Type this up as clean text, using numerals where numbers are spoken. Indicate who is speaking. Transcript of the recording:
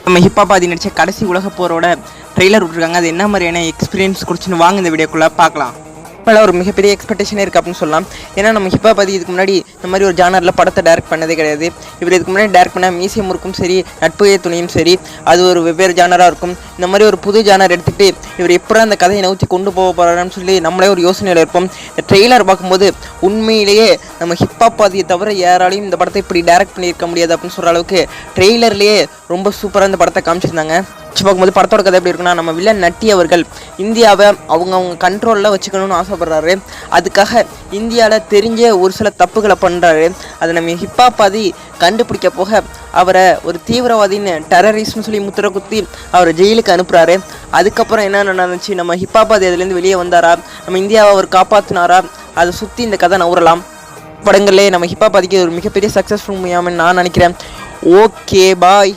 Speaker 1: நம்ம ஹிப்பாபாதி நடித்த கடைசி உலக போரோட ட்ரெய்லர் விட்ருக்காங்க. அது என்ன மாதிரியான எக்ஸ்பீரியன்ஸ் கொடுத்துன்னு வாங்க இந்த வீடியோக்குள்ளே பார்க்கலாம். இப்போலாம் ஒரு மிகப்பெரிய எக்ஸ்பெக்டேஷனே இருக்குது அப்படின்னு சொல்லலாம். ஏன்னா நம்ம ஹிப்பாபாதி இதுக்கு முன்னாடி இந்த மாதிரி ஒரு ஜானரில் படத்தை டேரக்ட் பண்ணதே கிடையாது. இவர் இதுக்கு முன்னாடி டேரக்ட் பண்ண மியூசியம் இருக்கும் சரி, நட்புகை துணியும் சரி, அது ஒரு வெவ்வேறு ஜானராக இருக்கும். இந்த மாதிரி ஒரு புது ஜானர் எடுத்துகிட்டு இவர் எப்போ அந்த கதையை நோக்கி கொண்டு போக போகிறான்னு சொல்லி நம்மளே ஒரு யோசனையில் இருப்போம். இந்த ட்ரெய்லர் பார்க்கும்போது உண்மையிலேயே நம்ம ஹிப்பாபாதியை தவிர யாராலையும் இந்த படத்தை இப்படி டேரக்ட் பண்ணியிருக்க முடியாது அப்படின்னு சொல்கிற அளவுக்கு ட்ரெய்லர்லேயே ரொம்ப சூப்பராக இந்த படத்தை காமிச்சிருந்தாங்க. பார்க்கும்போது படத்தோட கதை எப்படி இருக்குன்னா, நம்ம வில்லன் நட்டி அவர்கள் இந்தியாவை அவங்க கண்ட்ரோலில் வச்சுக்கணும்னு ஆசைப்படுறாரு. அதுக்காக இந்தியாவில் தெரிஞ்ச ஒரு சில தப்புகளை பண்ணுறாரு. அதை நம்ம ஹிப்பாபாதி கண்டுபிடிக்க போக அவரை ஒரு தீவிரவாதின்னு டெரரிஸ்ட்னு சொல்லி முத்திர குத்தி அவரை ஜெயிலுக்கு அனுப்புகிறாரு. அதுக்கப்புறம் என்ன நடந்துச்சு, நம்ம ஹிப்பாபாதி அதுலேருந்து வெளியே வந்தாரா, நம்ம இந்தியாவை அவர் காப்பாற்றினாரா, அதை சுற்றி இந்த கதை நவுறலாம். படங்களே நம்ம ஹிப்பாபாதிக்கு ஒரு மிகப்பெரிய சக்ஸஸ்ஃபுல் மூவியாமன்னு நான் நினைக்கிறேன். Okay bye.